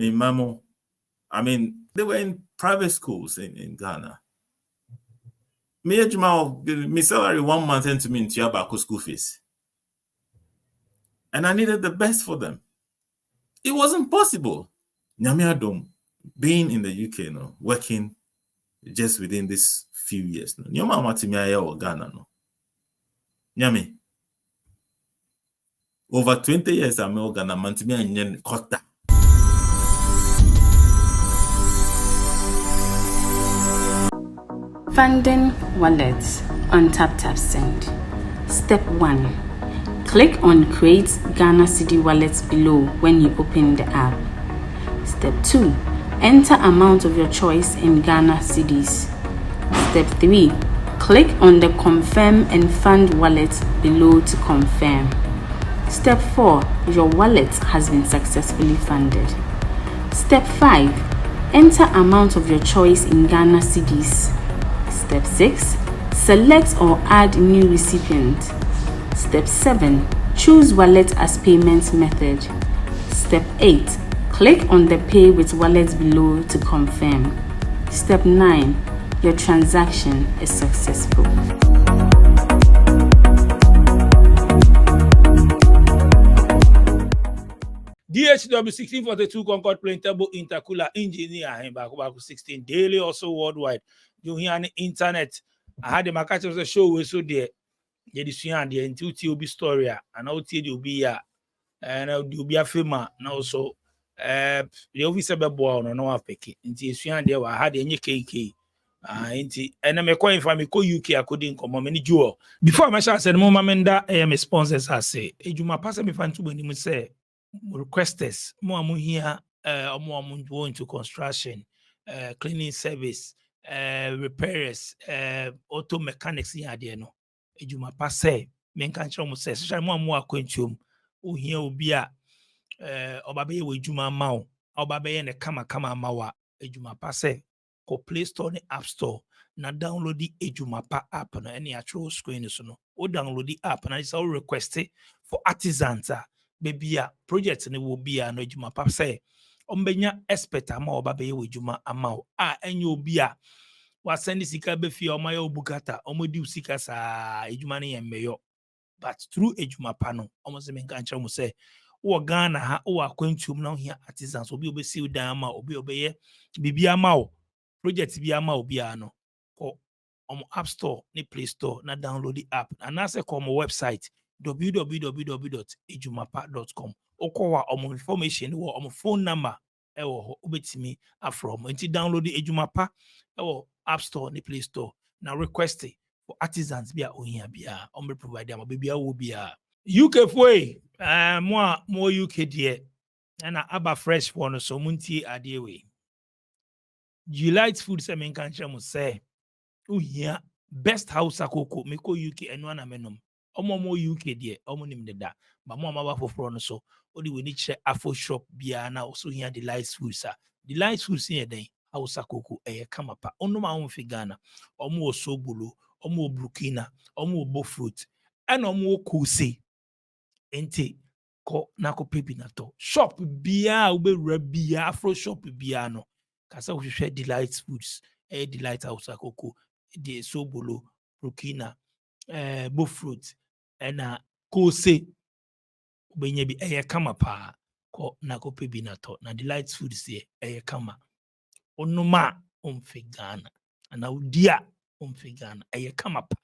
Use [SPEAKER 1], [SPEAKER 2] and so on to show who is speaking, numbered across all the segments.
[SPEAKER 1] Me mamo. I mean, they were in private schools in Ghana. My salary 1 month into me into Yabako school fees. And I needed the best for them. It wasn't possible. Nyamiadom, being in the UK, working just within this few years. Nyoma matimia or Ghana, Nyami. Over 20 years, I'm in Ghana, mantimia and kota.
[SPEAKER 2] Funding wallets on TapTapSend. Step 1. Click on Create Ghana Cedi Wallets below when you open the app. Step 2. Enter amount of your choice in Ghana Cedis. Step 3. Click on the Confirm and Fund wallet below to confirm. Step 4. Your wallet has been successfully funded. Step 5. Enter amount of your choice in Ghana Cedis. Step 6. Select or add new recipient. Step 7. Choose wallet as payment method. Step 8. Click on the Pay with Wallet below to confirm. Step 9. Your transaction is successful.
[SPEAKER 3] DHW 1642 Concord Printable Intercooler Engineer back 16 daily also worldwide. You hear on the internet. I had the market of the show we so there. The and the NTUT story and out the Ubia and the Ubia film now so the officer be born no have pick. Inti Suyan there I had any KK. Inti and I'm calling from UK I couldn't come many jewel. Before I said Mama Menda my sponsors I say Ejuma pass me fan to when you say requesters more here more go into construction cleaning service repairers auto mechanics here there no ejuma passe men kan kire mo say especially mo akwantuom o hia obi a obabe we ejuma ma o obabe ne kama ma wa ejuma passe ko Play Store ne App Store na download the ejuma pa app na any actual screen so no o download the app na is all requested for artisans baby a project ne will be a no ejuma passe ombenya expert ama obabe we ejuma ama o enyo obi a wa send sika be fi omaye obukata omodi sika sa ejuma ne yemmeyo but through ejuma pano omo me nka nkyere mo say wo Ghana ha wo akwantum na hia artisans obi obesi dan ama obi obeye bibi ama o project bi ama obi ano ko omo App Store ne Play Store na download the app and na say ko omo website www.ejumapa.com okowa omo information wo omo phone number ewo obetimi afrom nti download the ejumapa ewo App Store ne Play Store na request for artisans bia ohia bia ombe provide am bia wo bia UK foi mo UK die na aba fresh for no so muntie ade we Delight Food se men kan mo say ohia best house akoko me ko UK eno na menom omo UK die omo nim de da ba mo amaba foforo no so odi we ni che afo shop bia na so hia Delight Food sa Delight Food se den house akoko kamapa onum a won fi Ghana omo Osobolo omo Burkina omo Bofruit and omo Kose ente ko na ko pebi na to shop bia ubewura bia afro shop bia no kasa wo hwehwe Delight Foods Delight house akoko de Osobolo Burkina Bofruit na Kose ubenye bi kama pa ko na ko pebi na to na Delight Foods kama onuma omfe Ghana ana udia omfe Ghana kama pa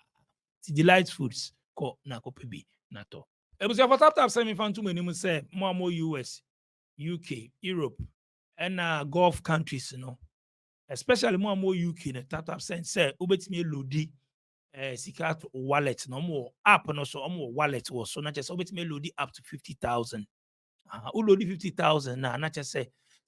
[SPEAKER 3] ti Delight Foods ko na ko pebi na to ebusia for tap say me fan too many say more US UK Europe and Gulf countries especially more UK na tap say obetimi loadi sika wallet no more app no so more wallet was so na just obetimi loadi up to 50,000 loadi 50,000 na just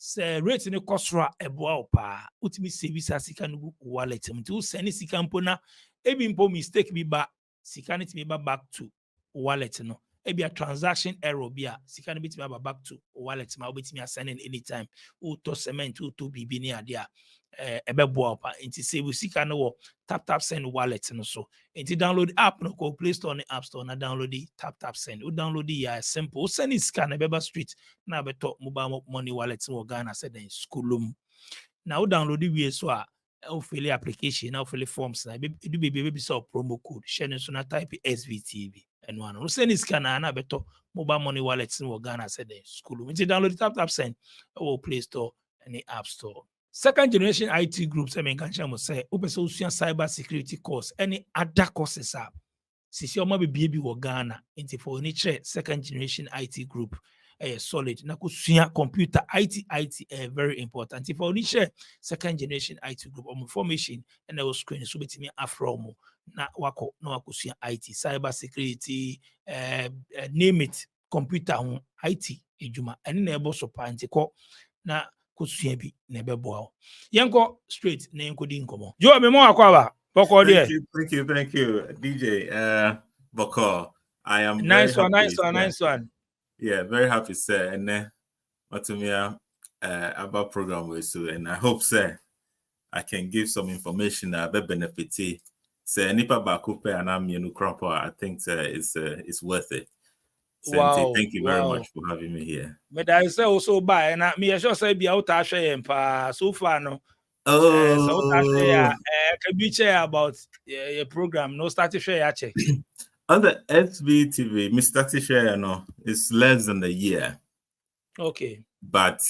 [SPEAKER 3] say rate ne kosra eboa pa utimi save sika no wallet mti send sika mpo na ebi mpo mistake bi ba sika ne timi ba back to wallet no maybe a transaction error be a sika no betimi aba back to wallet ma obetimi assign anytime to cement to bibi ni ade a ebebo pa nti say we sika no tap send wallet no so nti download app no ko Play Store ni App Store na download the tap send o download ya simple o send it scan ebeba street na beto mobile money wallet no Ghana said in schoolum now download the way so o fill application now fill forms na do baby so promo code share so na type SVTV and one no send it scan na beto mobile money wallet no Ghana said in schoolum nti download the tap send o Play Store and the App Store. Second generation IT groups, I mean, can say, open cyber security course, any other courses up. Since you might be baby or Ghana, into for nature, second generation IT group, solid. Nakusuya computer IT, very important. If for nature, second generation IT group, information, and I was screen, so between me afro na wako, no akusuya IT, cyber security, name it, computer, IT, ejuma, and enable supply, na kusua bi na beboa wo yenko straight na yenko di nkomo jo me mo akwaba boko de
[SPEAKER 1] thank you DJ Becoz. I am
[SPEAKER 3] nice
[SPEAKER 1] very
[SPEAKER 3] one
[SPEAKER 1] happy,
[SPEAKER 3] nice one
[SPEAKER 1] yeah, very happy sir and watumia about program we so and I hope sir I can give some information that be benefit say nipa ba coupe and am you crop I think it's worth it.
[SPEAKER 3] Wow,
[SPEAKER 1] thank you very much for having me here.
[SPEAKER 3] But I say also buy and me sure say be out share pa so far no so share can be share about your program no start to share check
[SPEAKER 1] on the SVTV Mr. T-share no it's less than a year,
[SPEAKER 3] okay,
[SPEAKER 1] but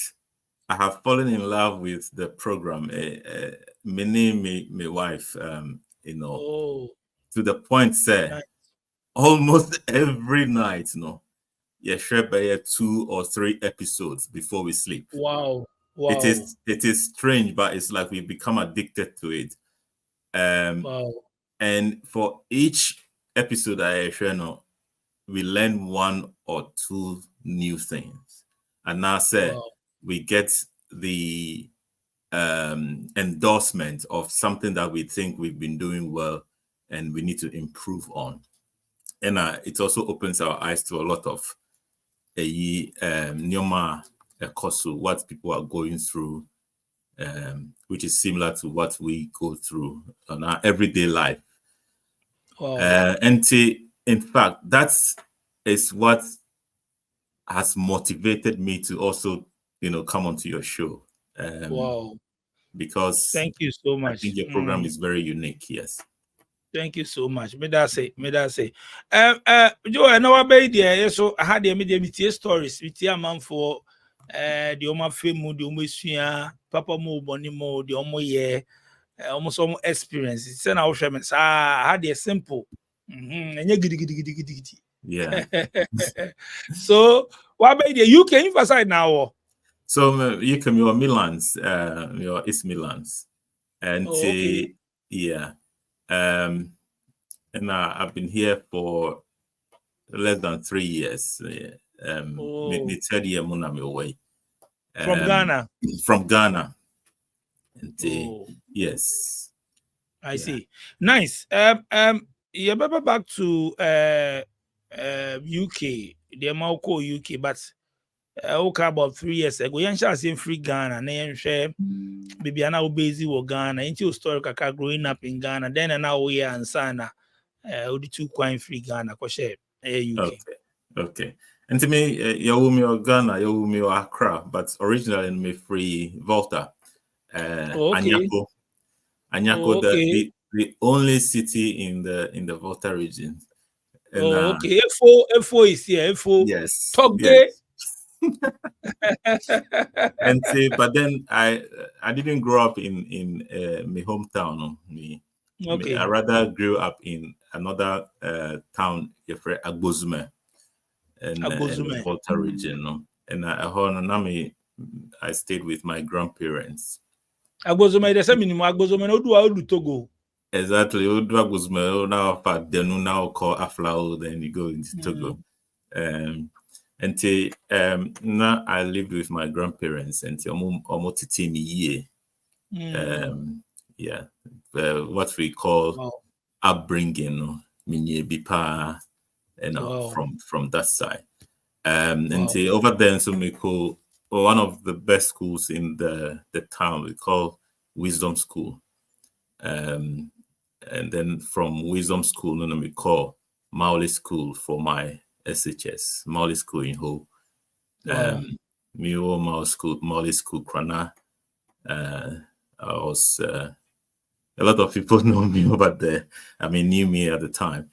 [SPEAKER 1] I have fallen in love with the program. My wife, you know, to the point, say, nice. Almost every night, you know, you share by 2 or 3 episodes before we sleep.
[SPEAKER 3] Wow.
[SPEAKER 1] It is strange, but it's like we become addicted to it.
[SPEAKER 3] Wow.
[SPEAKER 1] And for each episode I share, no, we learn 1 or 2 new things, and now say. Wow. We get the endorsement of something that we think we've been doing well and we need to improve on. And it also opens our eyes to a lot of what people are going through, which is similar to what we go through on our everyday life.
[SPEAKER 3] Wow.
[SPEAKER 1] And in fact, that is what has motivated me to also come onto your show.
[SPEAKER 3] Wow.
[SPEAKER 1] Because
[SPEAKER 3] thank you so much.
[SPEAKER 1] I think your program is very unique. Yes.
[SPEAKER 3] Thank you so much. Me that say. Joe, I know about there. So I had the media stories. With your man for the Oma Femu, the Omosuya, Papa Mo Bonimo, the Omo ye, almost experience. It's an outshine. I had a simple.
[SPEAKER 1] Yeah.
[SPEAKER 3] So what about the UK emphasize now?
[SPEAKER 1] So you can your Milans, your East Milans, and
[SPEAKER 3] okay.
[SPEAKER 1] Yeah, and I've been here for less than 3 years. The third year I'm away.
[SPEAKER 3] From Ghana.
[SPEAKER 1] From Ghana. And yes.
[SPEAKER 3] I see. Nice. You better back to UK, the Malco UK, but okay, about 3 years ago, you shall see free Ghana, and share baby and now busy with Ghana, into historical growing up in Ghana, then and now we are in Sana, the 2 coin free Ghana, share UK.
[SPEAKER 1] Okay. And to me, you Ghana, you Accra, but originally me free Volta, Anyako, the only city in the Volta region. And,
[SPEAKER 3] okay. FO is here. FO.
[SPEAKER 1] Yes.
[SPEAKER 3] Talk
[SPEAKER 1] yes. And but then I didn't grow up in my hometown.
[SPEAKER 3] Okay.
[SPEAKER 1] I rather grew up in another town, Agbozume, in the Volta region. And I stayed with my grandparents.
[SPEAKER 3] Agbozume, there's a minimum Agbozume no do Togo.
[SPEAKER 1] Exactly. Agbozume now now call Aflao, then you go into Togo. Until now I lived with my grandparents until almost 10 years. What we call upbringing, from that side. And over there in Sumiko, one of the best schools in the town, we call Wisdom School. And then from Wisdom School, we call Mauli School for my SHS, Mauli School in Ho. Mio Mauli School, Krana. I was a lot of people know me over there. Knew me at the time.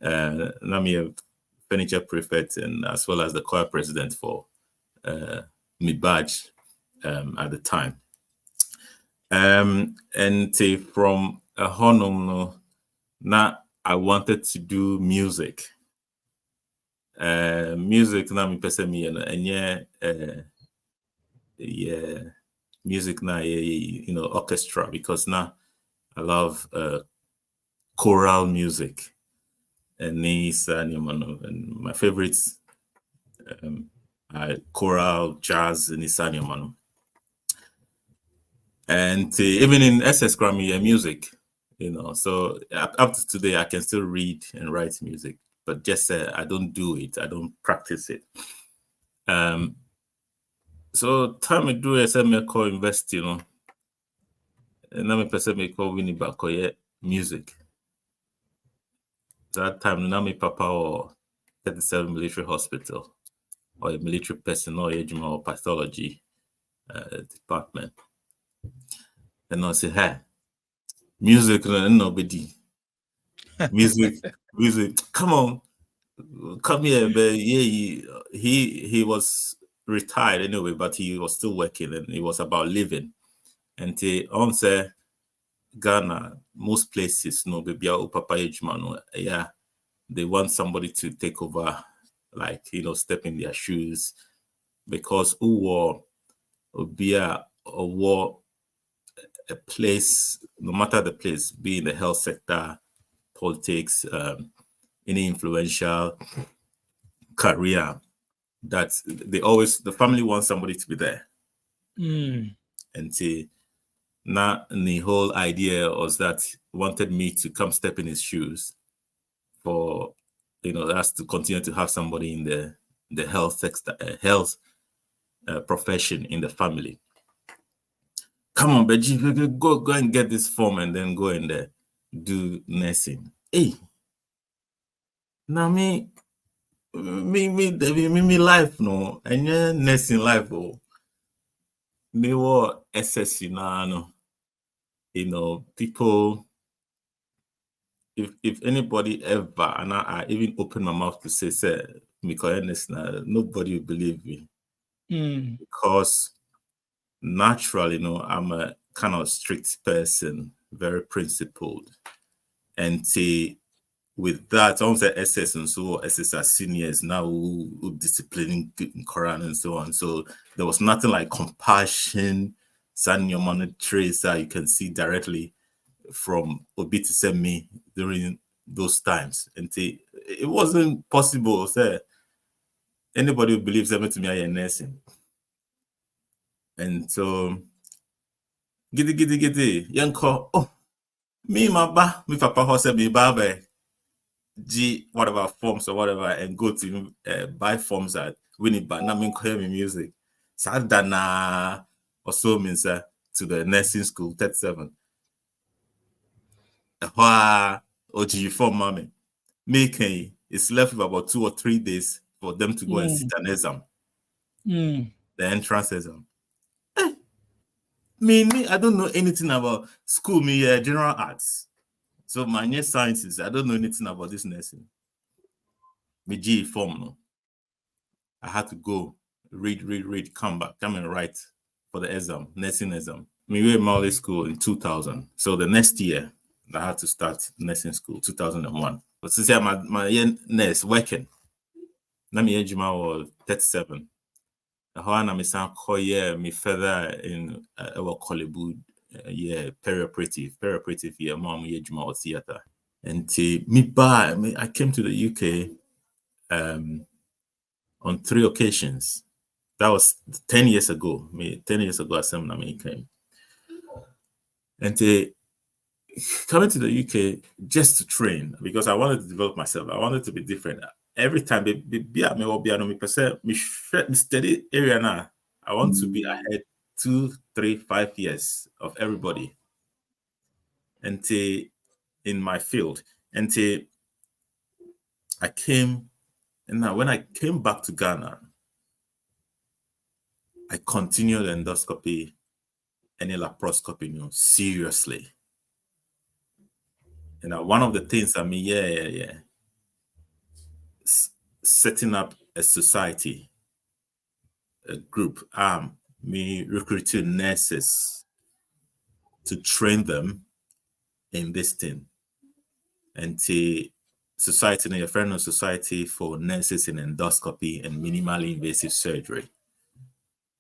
[SPEAKER 1] I'm a furniture prefect and as well as the choir president for my badge at the time. And from a honor, now I wanted to do music. Music now me person me and music now orchestra, because now I love choral music and my favorites choral, jazz, and Isaniomano. And even in SS Grammy music, so up to today I can still read and write music, but just I don't do it, I don't practice it. So time I do SM call university, and now I person call Winnie back music. That time now my papa or 37 military hospital or a military personnel or pathology department. And I say, hey, music, nobody. Music, come on, come here. But yeah, he was retired anyway, but he was still working, and it was about living. And on say Ghana, most places, no baby, papa yeah, they want somebody to take over, like step in their shoes, because war a place, no matter the place, be in the health sector, politics, any influential career, that the family wants somebody to be there. And now the whole idea was that wanted me to come step in his shoes for us to continue to have somebody in the health sector, health profession in the family. Come on, Beji, go and get this form and then go and do nursing. Hey, now me life no, and yeah, nursing life oh. Me what SS no. People. If anybody ever, and I even open my mouth to say me nobody will believe me, because naturally, I'm a kind of strict person, very principled, and with that, I won't say SS and so SS are seniors now who disciplining Quran and so on. So there was nothing like compassion, sending your money trace that you can see directly from Obi to send me during those times. And it wasn't possible. Anybody who believes to me I am nursing. And so giddy, young call, oh, me papa who said me baba G whatever forms or whatever, and go to buy forms at Winnie but now me call me music. Sadana or so means to the nursing school 37. OG form mommy. Making it's left with about 2 or 3 days for them to go and sit an exam. The entrance exam. Me, I don't know anything about school, general arts. So my new sciences, I don't know anything about this nursing. Me G form no. I had to go read, come and write for the exam, nursing exam. Me went Mauli school in 2000. So the next year I had to start nursing school, 2001. But since my nurse working, na me ejuma was 37. How na me san call me further in our Kolebu perioperative year mom ejuma or theater. And I came to the UK on 3 occasions. That was 10 years ago. 10 years ago, I came. And coming to the UK just to train, because I wanted to develop myself. I wanted to be different. every time me steady area now. I want to be ahead 2, 3, 5 years of everybody. And in my field. And I came, and now when I came back to Ghana, I continued endoscopy and laparoscopy, seriously. One of the things setting up a society, a group, me recruiting nurses to train them in this thing. And society, a friend of society for nurses in endoscopy and minimally invasive surgery.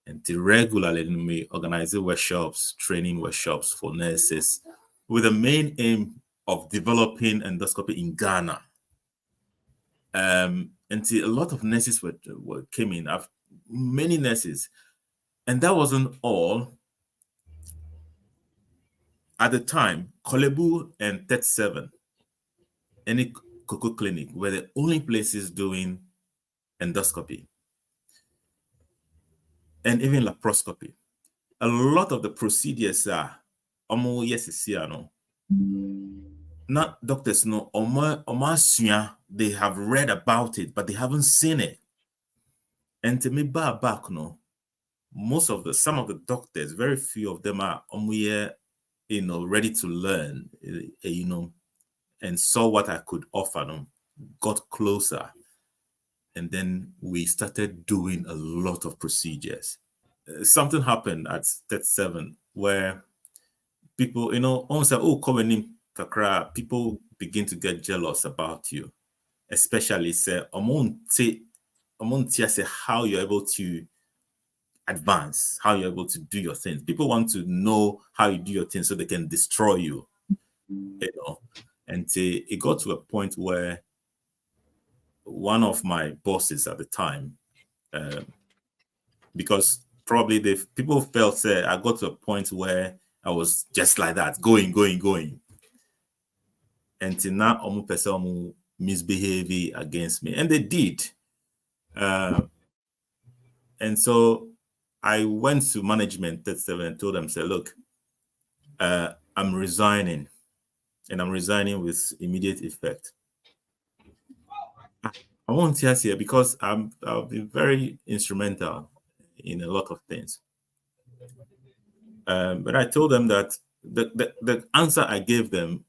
[SPEAKER 1] And regularly we organize workshops, training workshops for nurses with the main aim of developing endoscopy in Ghana. And a lot of nurses came in, many nurses. And that wasn't all. At the time, Kolebu and 37, any Cocoa Clinic, were the only places doing endoscopy and even laparoscopy. A lot of the procedures are not doctors know, they have read about it, but they haven't seen it. And to me, back, some of the doctors, very few of them are ready to learn, and saw what I could offer them, got closer. And then we started doing a lot of procedures. Something happened at 37 where people, almost like, Kakra, people begin to get jealous about you, especially say, say how you're able to advance, how you're able to do your things. People want to know how you do your things so they can destroy you, And it got to a point where one of my bosses at the time, because probably people felt I got to a point where I was just like that, going. And now person misbehaving against me. And they did. And so I went to management 37 and told them, look, I'm resigning. And I'm resigning with immediate effect. I won't hear here because I'll be very instrumental in a lot of things. But I told them that the answer I gave them,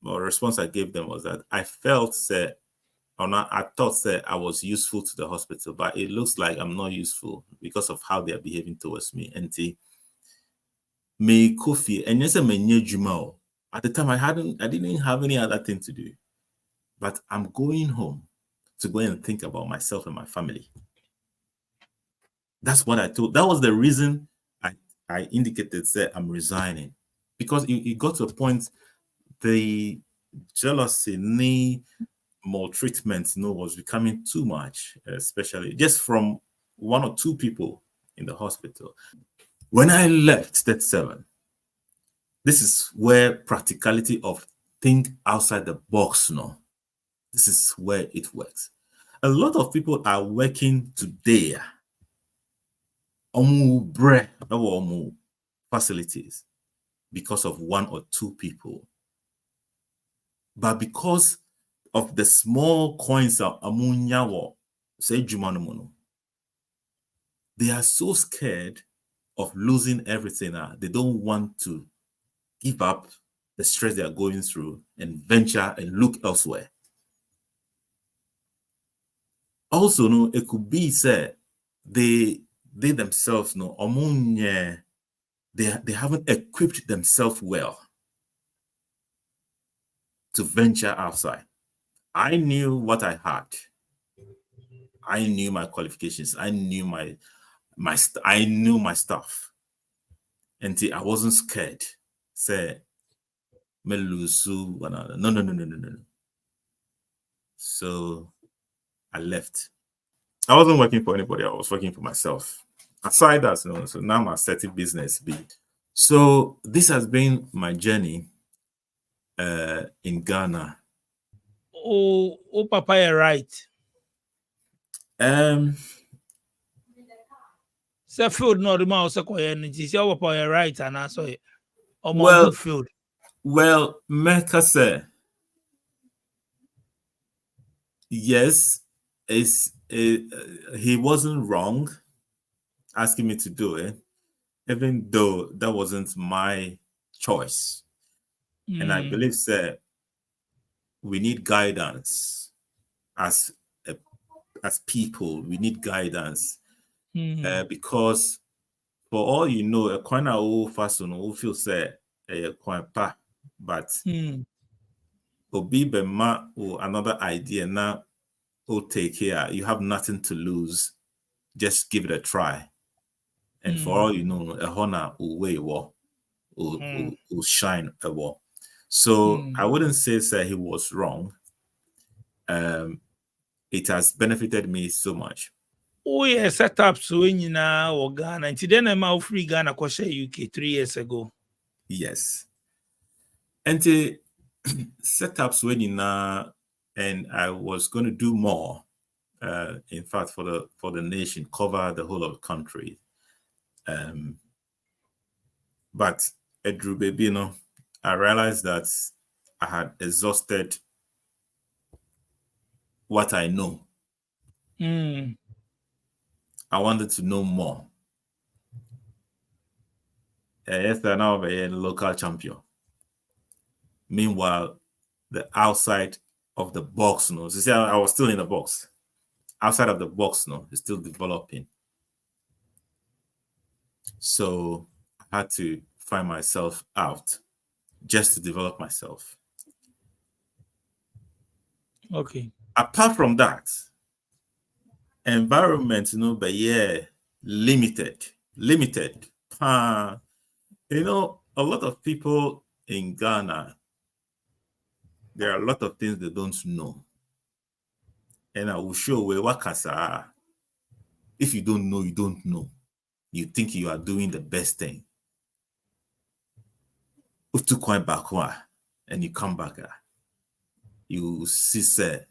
[SPEAKER 1] or response I gave them, was that I felt I thought I was useful to the hospital, but it looks like I'm not useful because of how they are behaving towards me. And me Kofi, and yes, at the time I didn't have any other thing to do, but I'm going home to go and think about myself and my family. That's what I told. That was the reason I indicated I'm resigning, because it got to a point, the jealousy, maltreatment, was becoming too much, especially just from one or two people in the hospital. When I left 37, this is where practicality of think outside the box, this is where it works. A lot of people are working today facilities because of one or two people, but because of the small coins they are so scared of losing everything. They don't want to give up the stress they are going through and venture and look elsewhere. Also, it could be said they themselves they haven't equipped themselves well to venture outside. I knew what I had. I knew my qualifications. I knew I knew my stuff. And I wasn't scared. Say, me lose. No. So I left. I wasn't working for anybody. I was working for myself. Aside that, so now I'm setting business. So this has been my journey in Ghana.
[SPEAKER 3] Oh, Papa, you're right. So field no the mouse ko yen nti say wo pa right and so
[SPEAKER 1] Well,
[SPEAKER 3] good field.
[SPEAKER 1] Well, Mecca said, yes, he wasn't wrong asking me to do it, even though that wasn't my choice. And I believe, sir, we need guidance as people. We need guidance because, for all you know, a quite old person who feels say a quite pa, but obi bema or another idea now will take care. You have nothing to lose. Just give it a try. And for all you know, a honor will weigh will shine a war. So I wouldn't say he was wrong. It has benefited me so much.
[SPEAKER 3] Oh yeah, set up so in or Ghana. And then I'm free Ghana kwashe UK 3 years ago.
[SPEAKER 1] Yes. And the setups when and I was going to do more. In fact, for the nation, cover the whole of the country. But Edru Baby, I realized that I had exhausted what I know. I wanted to know more. Yes, I now a local champion. Meanwhile, the outside of the box, you see, I was still in the box. Outside of the box, is still developing. So I had to find myself out just to develop myself.
[SPEAKER 3] Okay.
[SPEAKER 1] Apart from that, environment, but yeah, limited. A lot of people in Ghana, there are a lot of things they don't know. And I will show where wakasa. If you don't know, you don't know. You think you are doing the best thing. If to coin back and you come back, you see, say,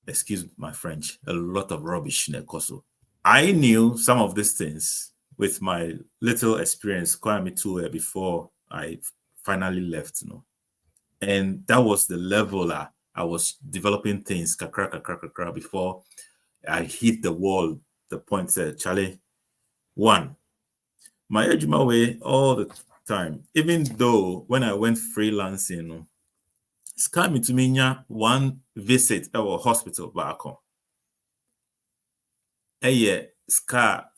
[SPEAKER 1] excuse my French, a lot of rubbish in Ekoso. I knew some of these things with my little experience quite too before I finally left, And that was the level I was developing things kakra before I hit the wall. The point said, Charlie, one, my ejuma way all the time, even though when I went freelancing, scam me to me one visit our hospital back home. Scar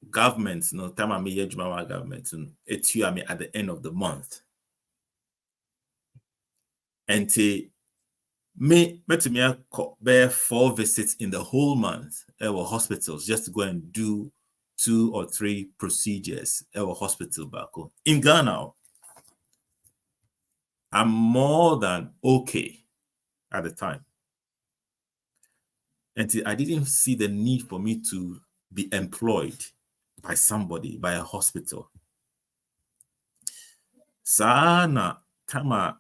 [SPEAKER 1] government, time I made ejuma government, it's you at the end of the month. And me bear 4 visits in the whole month at our hospitals just to go and do 2 or 3 procedures at our hospital back home. In Ghana, I'm more than okay at the time. And I didn't see the need for me to be employed by somebody, by a hospital. Sana Tama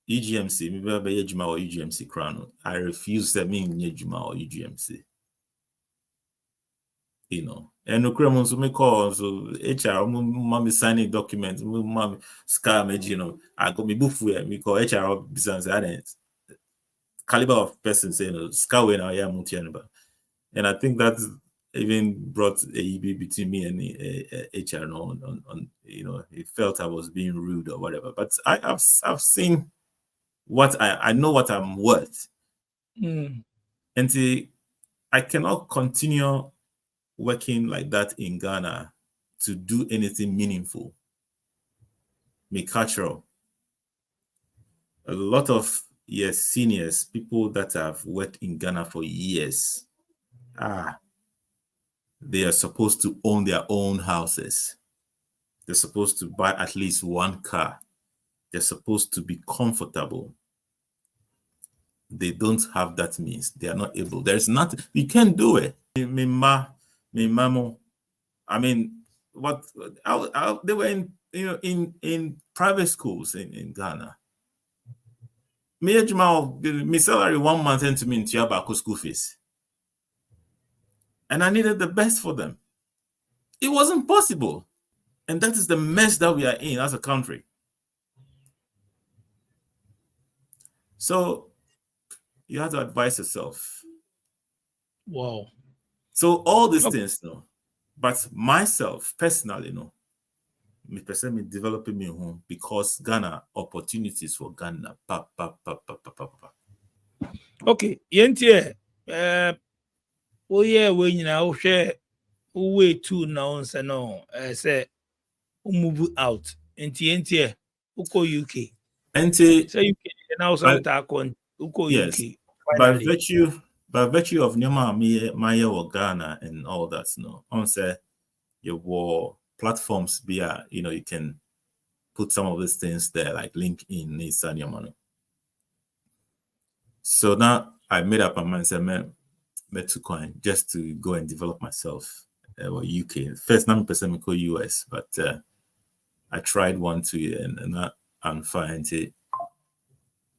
[SPEAKER 1] EGMC, maybe Ejuma or EGMC crown. I refuse to mean Ejuma or EGMC. And no criminal so me call so HR mommy signing documents, mommy scam, I got me book for me call HR business caliber of person saying Skyway now yeah and I think that even brought AEB between me and HR on he felt I was being rude or whatever. But I've seen what I know what I'm worth. And I cannot continue working like that in Ghana to do anything meaningful. Me cultural. A lot of seniors, people that have worked in Ghana for years, they are supposed to own their own houses. They're supposed to buy at least 1 car. They're supposed to be comfortable. They don't have that means. They are not able. There's nothing. You can't do it. Me mamo. I mean, what they were in private schools in Ghana. My salary 1 month into me into Baku school fees. And I needed the best for them. It wasn't possible. And that is the mess that we are in as a country. So you have to advise yourself.
[SPEAKER 3] Wow.
[SPEAKER 1] So all these things, no. But myself, personally, no. Me personally developing me home because Ghana opportunities for Ghana.
[SPEAKER 3] Okay, yentie we nyina wo hwe way too now say no say move out yentie uko UK.
[SPEAKER 1] Enti
[SPEAKER 3] So UK now so ta kon uko
[SPEAKER 1] yes,
[SPEAKER 3] UK.
[SPEAKER 1] by
[SPEAKER 3] Finally.
[SPEAKER 1] virtue of Nyama my Ghana and all that, no. On say your war platforms be you can put some of these things there like LinkedIn, Nissan, your money. So now I made up my mind, said, man, coin just to go and develop myself. Or UK. First, 9% go US, but I tried 1-2 years and I'm fine.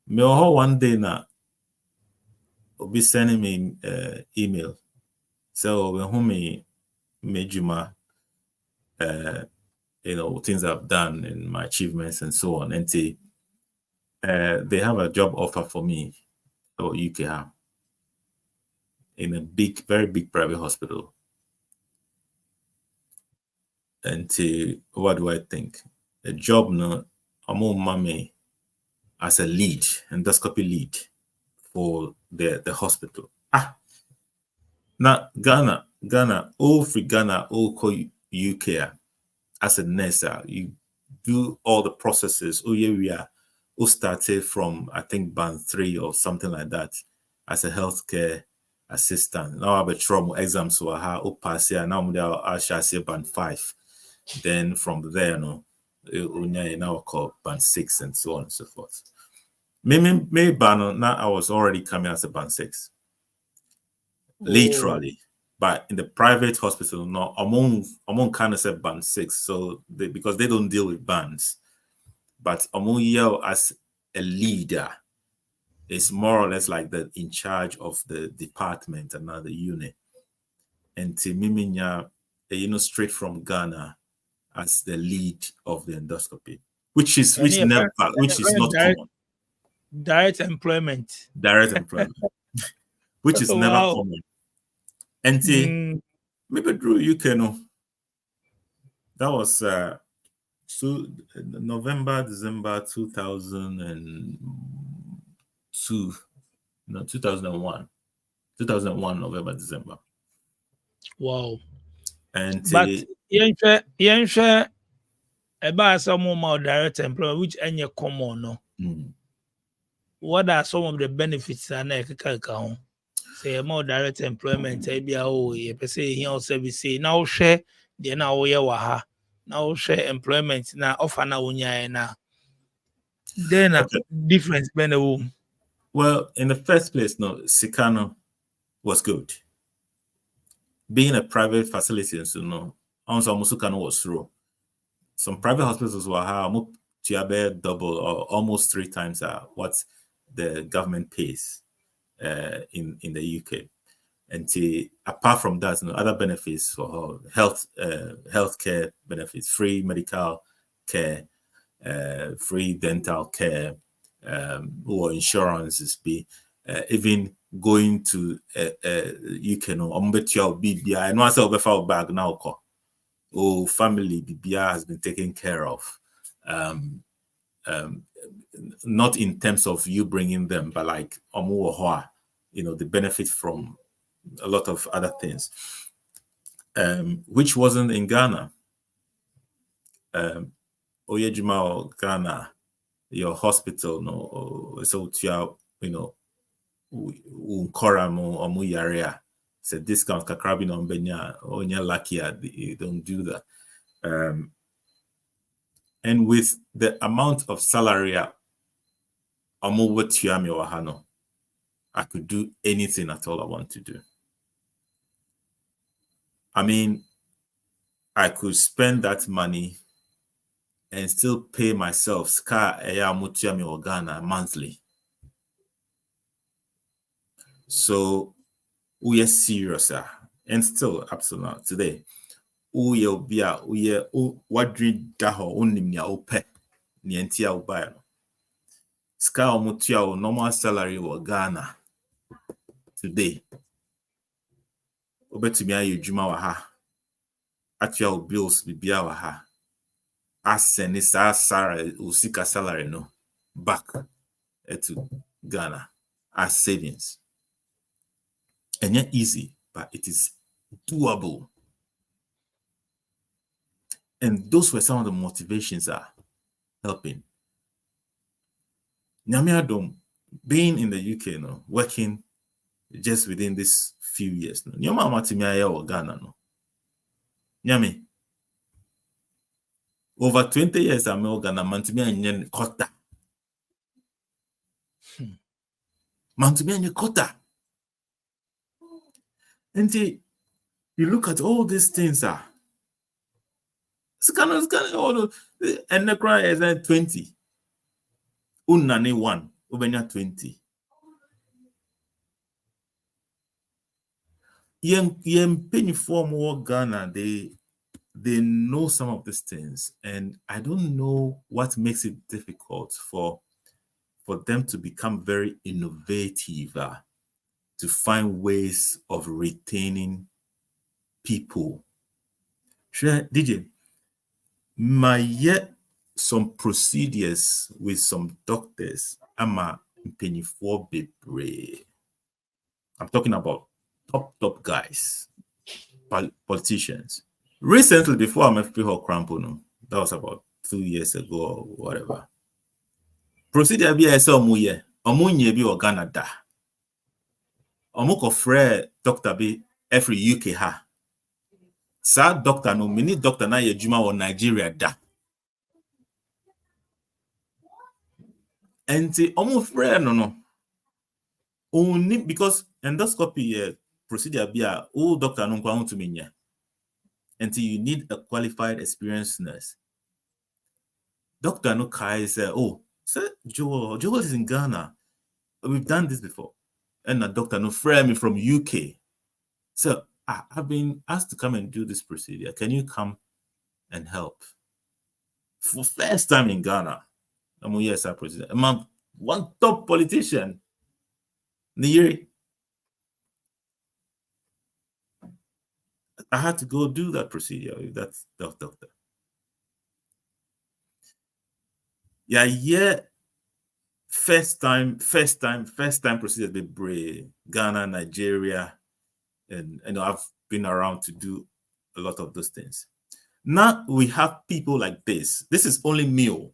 [SPEAKER 1] Me one day now, will be sending me email. So when home me Juma, things I've done and my achievements and so on. And they have a job offer for me or UK in a very big private hospital. And what do I think? A job no, I'm on mommy as a lead, endoscopy lead for the hospital. Now Ghana, all free Ghana, all call UK as a nurse. You do all the processes. Oh yeah, we are all started from I think band 3 or something like that as a healthcare assistant. Now I have a trauma exam, so I have pass here. Now I shall say band 5. Then from there, now called band 6 and so on and so forth. Maybe now I was already coming as a band 6. Literally. But in the private hospital, no, among kind of said band 6. So because they don't deal with bands. But among you as a leader is more or less like the in charge of the department, another unit. And to Miminya, straight from Ghana as the lead of the endoscopy, which is not common.
[SPEAKER 3] Direct employment.
[SPEAKER 1] Which is never common. And maybe Drew, UK, no. That was November, December 2002. No, 2001. 2001, November, December.
[SPEAKER 3] Wow.
[SPEAKER 1] And
[SPEAKER 3] but yenhwe about some more direct employment, which any common no. What are some of the benefits and say more direct employment? Say here service now share the now waha now share employment now offer now unya then okay. Difference benefit.
[SPEAKER 1] Well, in the first place, no, Sikano was good. Being a private facility, so no, also Musukano was through. Some private hospitals were double or almost 3 times what the government pays in the UK. And apart from that, other benefits for healthcare benefits, free medical care, free dental care, or insurances even going to UK I know I say over bag now. Oh, family BBR has been taken care of. Not in terms of you bringing them, but like the benefit from a lot of other things, which wasn't in Ghana. Oyejima or Ghana, your hospital, no, so unkoramo or muyaria. It's a discount kakrabi on benya or lucky they don't do that. And with the amount of salary I could do anything at all I want to do. I mean, I could spend that money and still pay myself Ghana monthly. So we are serious. And still, up to now, today, uye bia uye wadri daho unim ya ope ni entia ubaya no. Ska omutia o normal salary wa Ghana today. Obetumi aye adwuma wa ha. Atua o bills bibia wa ha. Aseni sa usika salary no back to Ghana as savings. And yet easy, but it is doable. And those were some of the motivations that are helping. Nyamiadom, being in the UK, no, working just within this few years, no. Nyoma matimia or Ghana, no. Nyami. Over 20 years, I'm in Ghana, mantimia nyen kota. Mantimia nyen kota. And you look at all these things, and the cry is 20. Unani 1, Ubenya 20. Yen penny form more Ghana, they know some of these things, and I don't know what makes it difficult for them to become very innovative, to find ways of retaining people. Sure, DJ, some procedures with some doctors. I'm penny for bebre. I'm talking about top guys, politicians. Recently, before I'm FP Crampono, that was about 2 years ago or whatever. Procedure be a muye, omunye bi Ghana da. Omoko frere doctor be every UK ha. Sa doctor no mini doctor na ye juma or Nigeria da. And omo frere no. Only because endoscopy procedure be a old doctor no kwa to minya. Until you need a qualified, experienced nurse. Doctor no kai say, oh, sir, Joel is in Ghana. We've done this before. And a doctor no frame me from UK. So I've been asked to come and do this procedure. Can you come and help? For first time in Ghana, I'm yes, I president. I'm one top politician. Niyeri. I had to go do that procedure with that doctor. Yeah. First time procedure be brave. Ghana, Nigeria, and I've been around to do a lot of those things. Now we have people like this. This is only me.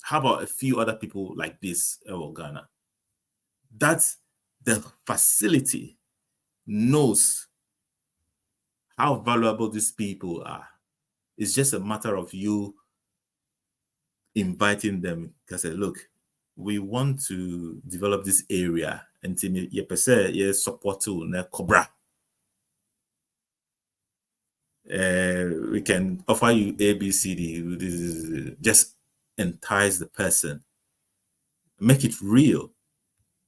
[SPEAKER 1] How about a few other people like this in Ghana? That's the facility knows how valuable these people are. It's just a matter of you inviting them because look, we want to develop this area and you support to Cobra. We can offer you ABCD. Just entice the person, make it real.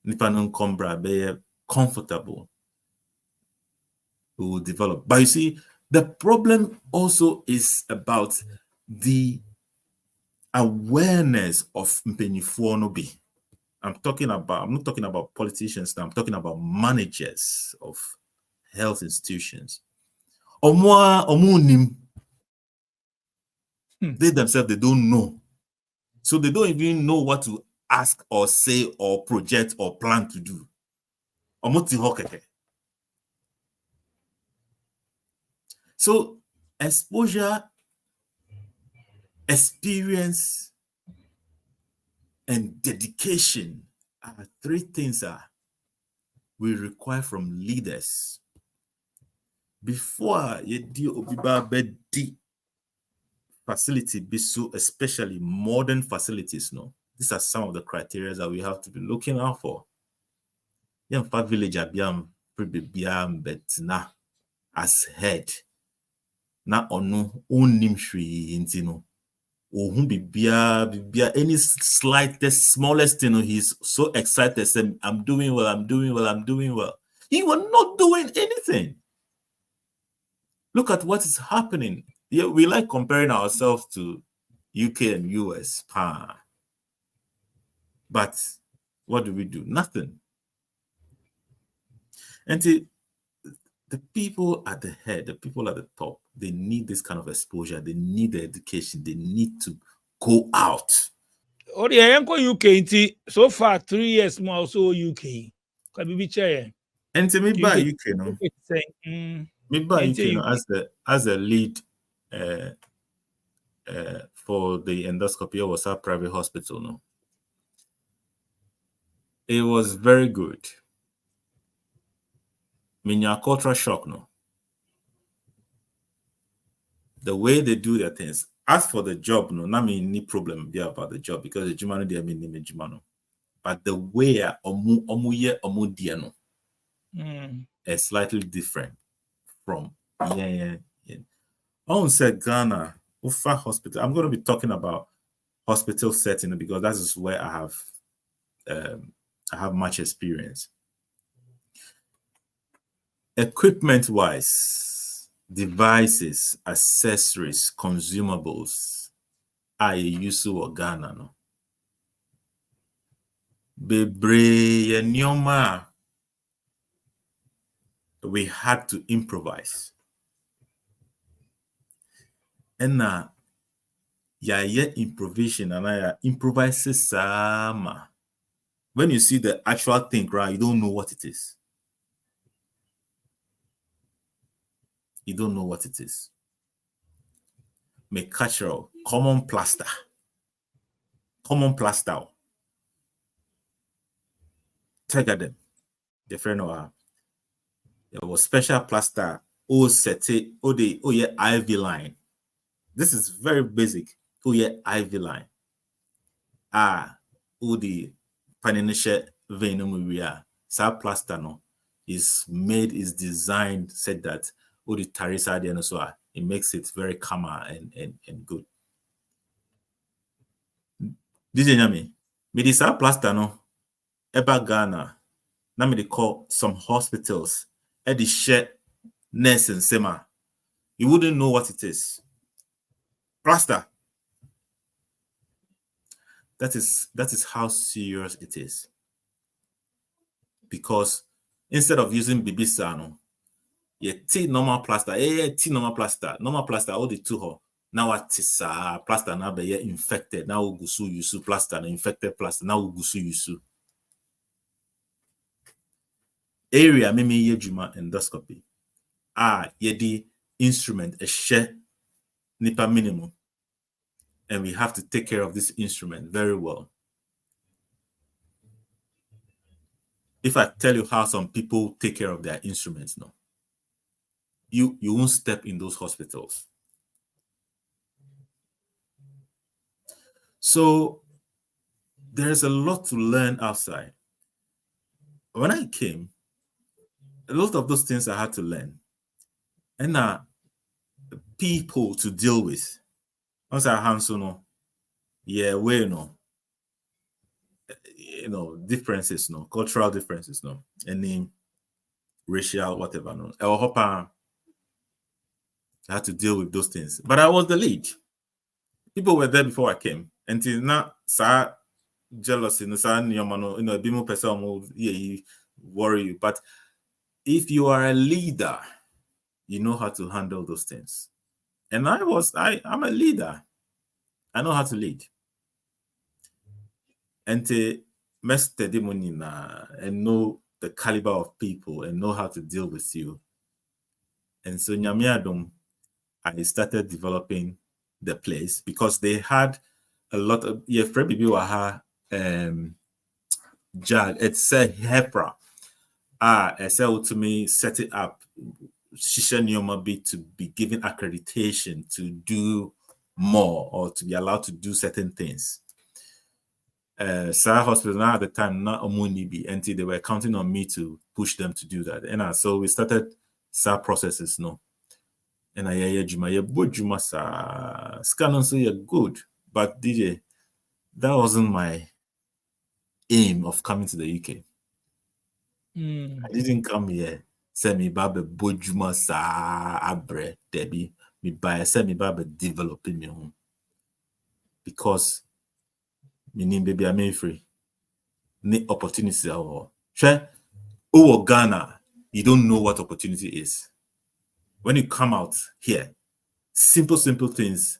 [SPEAKER 1] Nipanon Combra be comfortable. We will develop. But you see, the problem also is about the awareness of Mpenyifuonobi. I'm not talking about politicians now. I'm talking about managers of health institutions. They themselves, they don't know. So they don't even know what to ask or say or project or plan to do. So exposure, experience, and dedication are 3 things we require from leaders. Before you do Obiba Bedi facility, especially modern facilities, no. These are some of the criteria that we have to be looking out for. Village as head. Na ono onim shri intino. Any slightest, smallest thing, he's so excited, saying, I'm doing well. You were not doing anything. Look at what is happening. Yeah, we like comparing ourselves to UK and US. But what do we do? Nothing. And the people at the head, the people at the top, they need this kind of exposure. They need the education. They need to go out.
[SPEAKER 3] Oh, yeah, UK. So far, 3 years more also UK.
[SPEAKER 1] And to me, by UK, no. Me by UK, no, as the lead for the endoscopy, was our private hospital, no. It was very good. Minya cultural shock, no. The way they do their things. As for the job, no, not me any problem there about the job because the Jumano they mean the Jumano. But the way omu diano is slightly different from yeah. On said Ghana, Ufa Hospital. I'm going to be talking about hospital setting because that is where I have much experience. Equipment wise, devices, accessories, consumables, I use to Ghana no. Bebre nyoma, we had to improvise. And improvisation and I improvise sama. When you see the actual thing, right, you don't know what it is. You don't know what it is. Make cultural, common plaster. Take them. The friend of her. There was special plaster. IV line. This is very basic. IV line. The paninisha vein sa plaster no is designed, said that the tarisa and so it makes it very calmer and good. This is me this plaster no eba Ghana. Now me they call some hospitals at the share nurse and sema. You wouldn't know what it is. Plaster. That is how serious it is. Because instead of using bibisano, normal plaster, normal plaster, all the two. Now what is plaster now be infected. Now gusu yusu plaster, infected plaster, now gusu yusu. Area mimi yejuma endoscopy. Yedi instrument a share nipa minimum. And we have to take care of this instrument very well. If I tell you how some people take care of their instruments, no, you won't step in those hospitals. So there's a lot to learn outside. When I came, a lot of those things I had to learn. And people to deal with. Once I hands no, differences, no, cultural differences, no, any racial, whatever, no. I had to deal with those things. But I was the lead. People were there before I came. Until now, jealousy, be more person worry you. But if you are a leader, you know how to handle those things. And I'm a leader. I know how to lead. And to master the money and know the caliber of people and know how to deal with you. And so Nyamiadum, I started developing the place because they had a lot of Jag. It's a HEPRA. It's to me set it up. Shisha Nyoma be to be given accreditation to do more or to be allowed to do certain things. Sarah Hospital now at the time not Omunibi until they were counting on me to push them to do that. And so we started SAR processes no. And I Juma Juma sa scan so you're good. But DJ, that wasn't my aim of coming to the UK. I didn't come here. Say me babe bojuma sa abre Debbie. Me buy say me babe developing me home. Because me need baby I'm free. Need opportunities at all. Sure. Oh Ghana, you don't know what opportunity is. When you come out here, simple things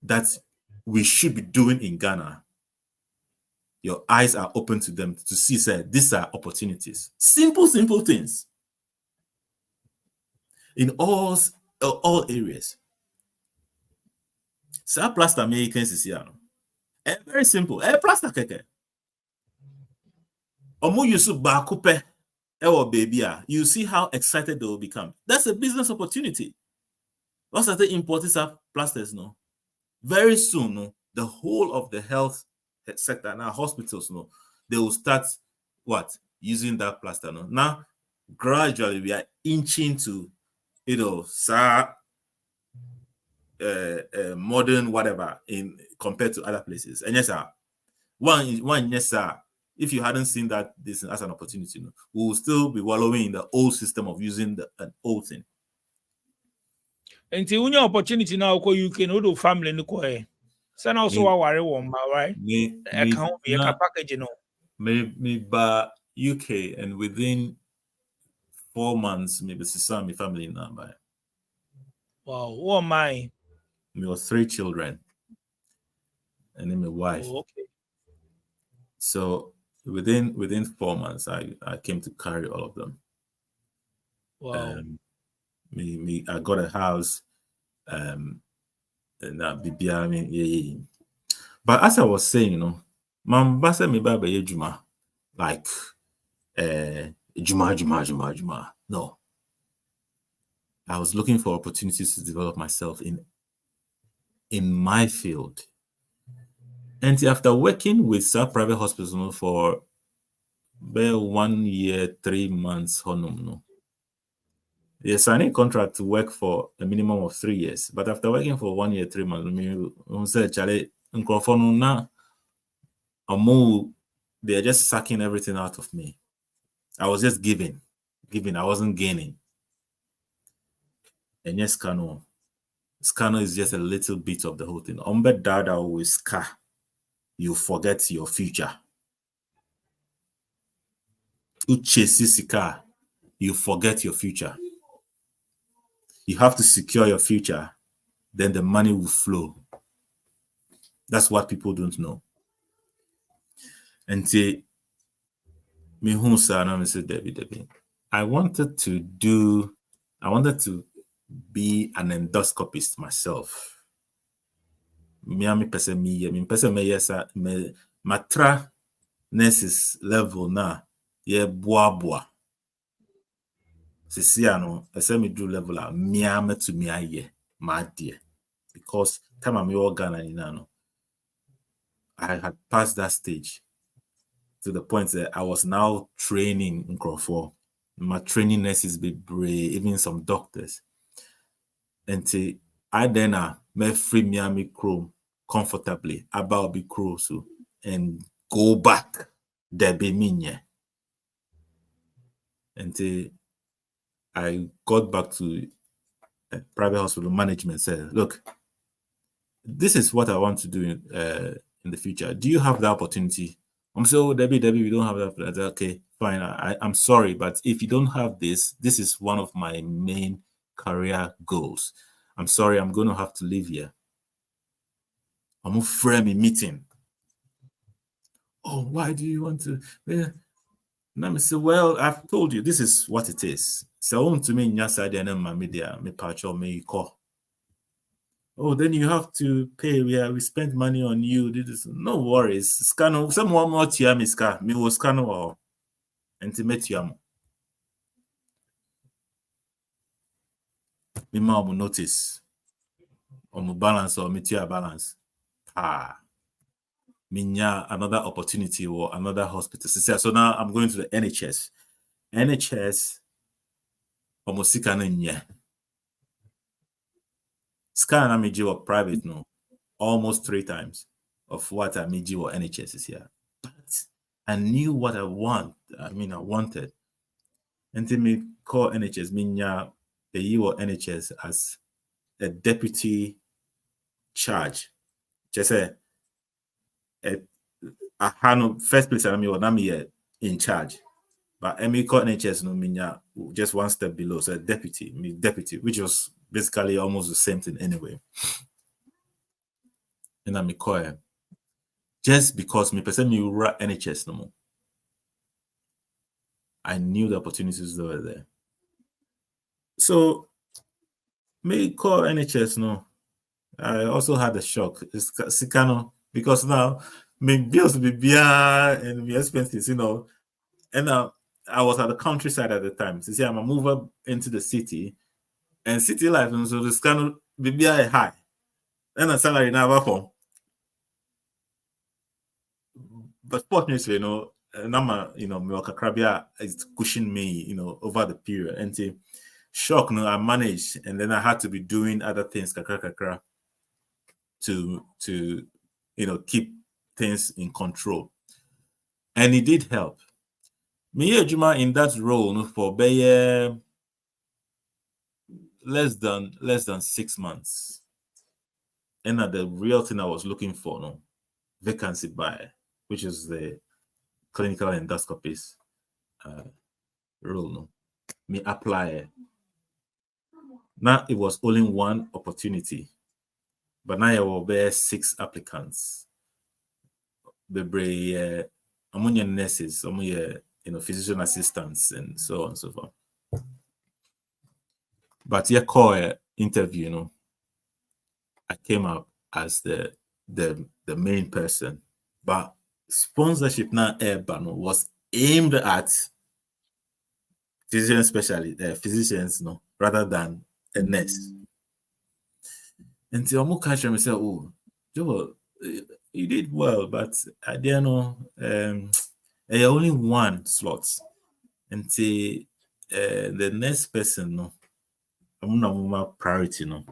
[SPEAKER 1] that we should be doing in Ghana, your eyes are open to them to see, say, these are opportunities. Simple things. In all areas. So plaster Americans is here. Very simple. Plaster keke. Omo yusu bakupe. Baby, you see how excited they will become. That's a business opportunity. What's the importance of plasters? No, very soon, no, the whole of the health sector now, hospitals, no, they will start what using that plaster. No, now gradually we are inching to, modern whatever in compared to other places. And yes, sir, one yes, sir. If you hadn't seen that this as an opportunity, no, we will still be wallowing in the old system of using an old thing.
[SPEAKER 3] Until your opportunity now, you can do family no ko. Send also a worry one, right? Account be a package, you know.
[SPEAKER 1] Me by UK, and within 4 months, maybe my family now.
[SPEAKER 3] Wow, what am I?
[SPEAKER 1] Me was 3 children, and then my wife.
[SPEAKER 3] Oh, okay.
[SPEAKER 1] So within 4 months, I came to carry all of them.
[SPEAKER 3] Wow.
[SPEAKER 1] I got a house, and I mean, yeah. But as I was saying, you know, Mam basa me ba be juma, like juma. No. I was looking for opportunities to develop myself in my field. And after working with some private hospitals, you know, for 1 year, 3 months, no. They signed a contract to work for a minimum of 3 years. But after working for 1 year, 3 months, they're just sucking everything out of me. I was just giving. I wasn't gaining. And yes, Scano is just a little bit of the whole thing. Ombe dada with ska, you forget your future. Uche sisika, you forget your future. You have to secure your future, then the money will flow. That's what people don't know. And say, me who said Debbie. I wanted to be an endoscopist myself. Me matra nurses level na ye boa. Sisiano, me do level a miame to me aye, my dear. Because time I'm your Ghana, I had passed that stage to the point that I was now training in Crawford. My training nurses be brave, even some doctors. And I then may free Miami Chrome comfortably about be cruise and go back there be minye. And I got back to private hospital management, said, look, this is what I want to do in the future. Do you have the opportunity? I'm so Debbie, we don't have that. I said, okay, fine. I'm sorry, but if you don't have this is one of my main career goals. I'm sorry, I'm going to have to leave here. I'm frame a meeting. Oh, why do you want to? And I say, well, I've told you this is what it is. So to me, my media, me patch or me call. Oh, then you have to pay. We spent money on you. No worries. Scan someone more tia me scan. Me will scan or intimate you. Me will notice. Or my balance or me tia balance. Minya another opportunity or another hospital. So now I'm going to the NHS. NHS almost scan Scan Amiji or private, no, almost 3 times of what Amiji or NHS is here. But I knew what I wanted. And then me call NHS, minya a year NHS as a deputy charge. Just say a hand first place I mean in charge. But me call NHS no minya just one step below, so deputy, which was basically almost the same thing anyway. And I'm call just because me person me run NHS no more. I knew the opportunities that were there. So me call NHS no. I also had a shock. It's kind of because now my bills will be and my expenses, you know. And I was at the countryside at the time. So see, I'm a mover into the city, and city life, and so this kind of be high. And a salary never from. But fortunately, you know, Nama, you know, Milka Krabia is pushing me, you know, over the period. And the shock, no, I managed, and then I had to be doing other things, to you know, keep things in control. And it did help. Me Juma in that role, no, for less than 6 months. And the real thing I was looking for, no, vacancy buy, which is the clinical endoscopist role, no, me apply it. Now it was only one opportunity, but now there will be 6 applicants. The among your nurses, among your, you know, physician assistants, and so on and so forth. But your call interview, you know, I came up as the main person. But sponsorship now was aimed at physicians, no, rather than a nurse. And so I'm catch me say, oh, Joe, you did well, but I didn't know only one slot. And say the next person, no, I'm not priority, no.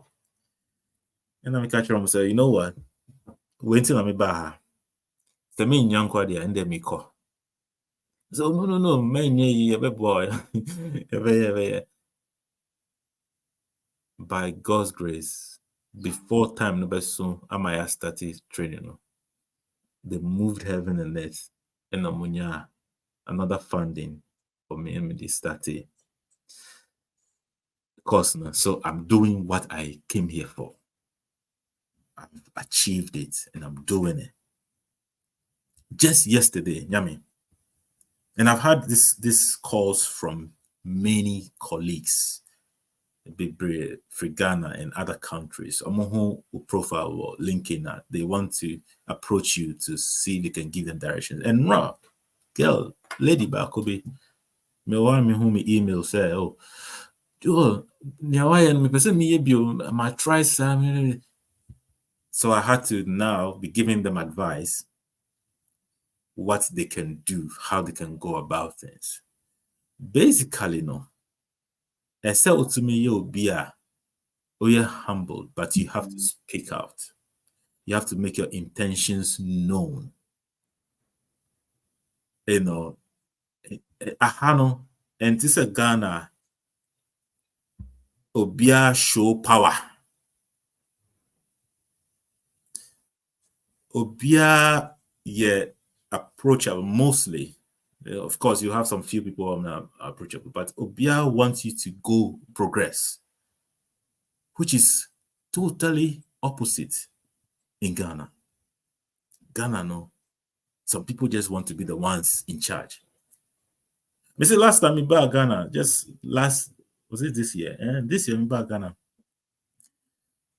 [SPEAKER 1] And I'm catch me say, you know what? Wait till I'm back. The main young quadia and then me call. So no, man, yeah, boy. By God's grace, before time number soon, Amaya started training. They moved heaven and earth, and Amunya another funding for me and they started course now. So I'm doing what I came here for. I've achieved it and I'm doing it. Just yesterday, Yami. And I've had this calls from many colleagues, Ghana and other countries. Who profile or LinkedIn that they want to approach you to see if you can give them directions. And raw girl, lady Bakobi, me who me email say, oh, my try some. So I had to now be giving them advice, what they can do, how they can go about things. Basically, no. I said to me, you're humble, but you have to speak out. You have to make your intentions known. You know, Ahano, and this is Ghana, Obia show power. Obia, yeah, approachable mostly. Of course, you have some few people who are not approachable, but Obia wants you to go progress, which is totally opposite in Ghana. Ghana, no. Some people just want to be the ones in charge. Me say last time in Ghana, was it this year? This year in Ghana.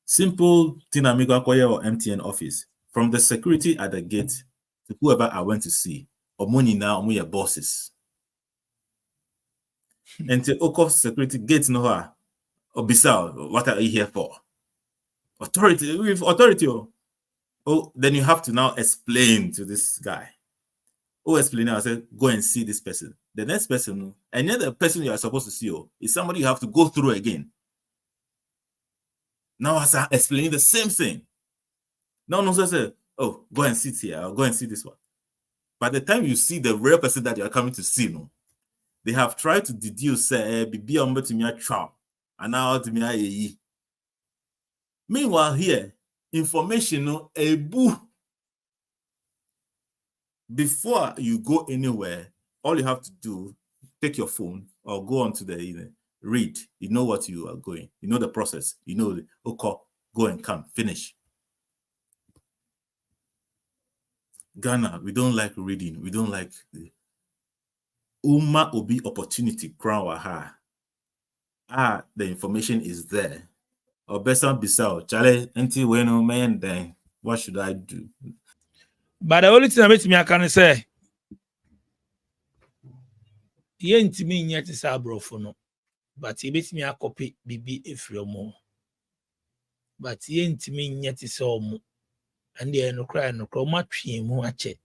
[SPEAKER 1] Simple thing I make or MTN office. From the security at the gate to whoever I went to see, or money now, or your bosses. And to Oko security gate no or Bissau, what are you here for? Authority, with authority. Oh, then you have to now explain to this guy. Oh, explain. I said, go and see this person. The next person, and then the person you are supposed to see is somebody you have to go through again. Now I start explaining the same thing. No, so I said, oh, go and sit here. I'll go and see this one. By the time you see the real person that you are coming to see, no, they have tried to deduce be on to me a trap and now to me. Meanwhile, here, information no a boo. Before you go anywhere, all you have to do, take your phone or go onto the read. You know what you are going. You know the process. You know the okay, go and come, finish. Ghana, we don't like reading. We don't like the Uma Obi opportunity crown waha. The information is there. Or better beside Charlie, until when no man then what should I do?
[SPEAKER 3] But the only thing I make me I can say, ye ntimi nyɛ te sɛ aborɔfo no, but yɛbɛtumi akɔpe biribi efiri ɔmo, but ye ntimi nyɛ te sɛ ɔmo, and deɛ nokora ɔmo atwe mu akyɛ.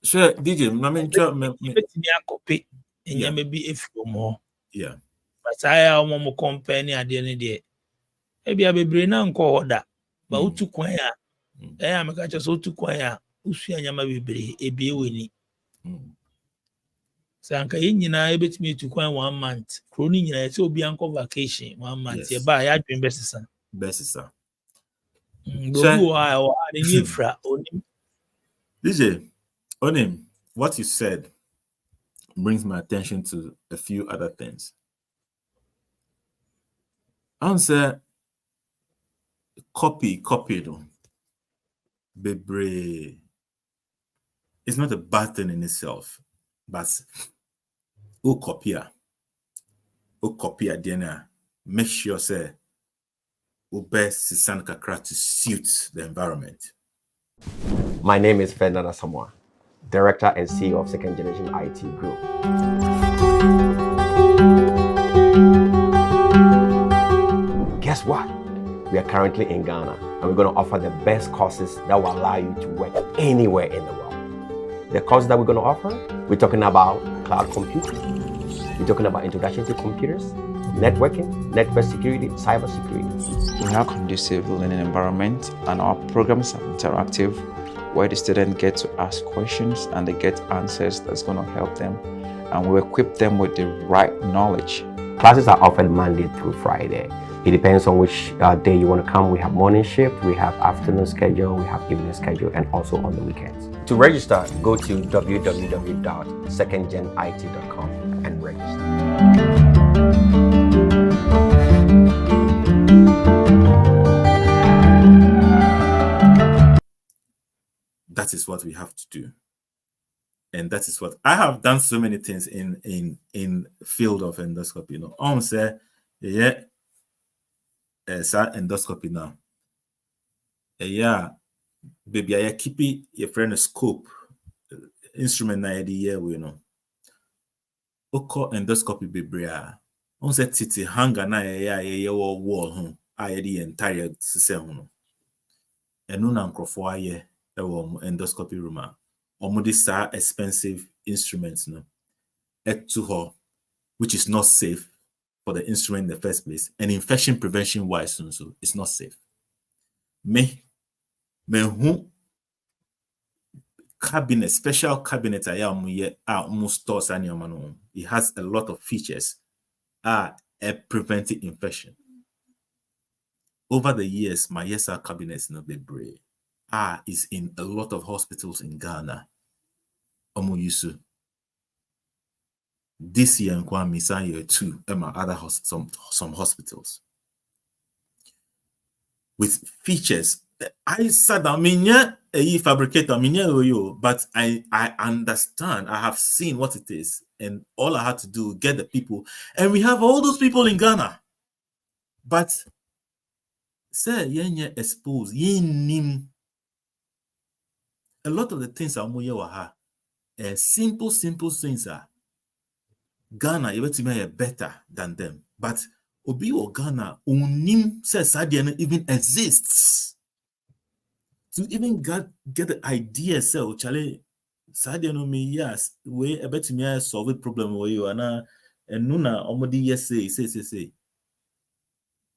[SPEAKER 1] Sure, DJ,
[SPEAKER 3] yɛbɛtumi akɔpe nneɛma bi efiri ɔmo.
[SPEAKER 1] Yeah.
[SPEAKER 3] But I am ɔmo compare ne adeɛ ne deɛ, ebi a bebree na nkɔ hɔ da, but wotu kwan a, ɛyɛ a meka kyerɛ sɛ wotu kwan a, wosua nneɛma bebree, ebie w'ani. Sanka nyinaa ebetumi etu kwan 1 month. Kuro ni nyinaa sɛ obi ankɔ vacation 1 month. Ye ba ya adwen besisa.
[SPEAKER 1] Besisa. DJ, Onim, what you said brings my attention to a few other things. Answer copy though. Bebre. It's not a bad thing in itself, but copy DNA. Make sure say best sisan kakra to suit the environment.
[SPEAKER 4] My name is Fernanda Samoa, Director and CEO of Second Generation IT Group. Guess what? We are currently in Ghana and we're going to offer the best courses that will allow you to work anywhere in the world. The courses that we're going to offer, we're talking about cloud computing, we're talking about introduction to computers, networking, network security, cyber security.
[SPEAKER 5] We have a conducive learning environment and our programs are interactive where the students get to ask questions and they get answers that's going to help them, and we equip them with the right knowledge.
[SPEAKER 4] Classes are offered Monday through Friday. It depends on which day you want to come. We have morning shift, we have afternoon schedule, we have evening schedule, and also on the weekends. To register, go to www.secondgenit.com and register.
[SPEAKER 1] That is what we have to do, and that is what I have done. So many things in field of endoscopy. You know, on say yeah, endoscopy now. Yeah, baby, I keep it your friend a scope instrument na idea, you know. Oko endoscopy baby. On say titi hanga na yeah wall the entire system. And no nankrofo aye. Endoscopy room these are expensive instruments to her, which is not safe for the instrument in the first place, and infection prevention wise so it's not safe. Me who cabinet, special cabinet almost stores and it has a lot of features preventing infection. Over the years, my ESR cabinets be brave. Is in a lot of hospitals in Ghana. Omoyusu. This year in Kwame year 2, and my other some hospitals. With features. I said I mean a fabricator, but I understand, I have seen what it is, and all I had to do get the people, and we have all those people in Ghana. But say yenye exposed, nim. A lot of the things are more simple things are Ghana you to be better than them, but Obi or Ghana unim says Sadian even exists to even get the idea. So Charlie Sadian me yes way a better me solve a problem where you and Nuna omodi yes say.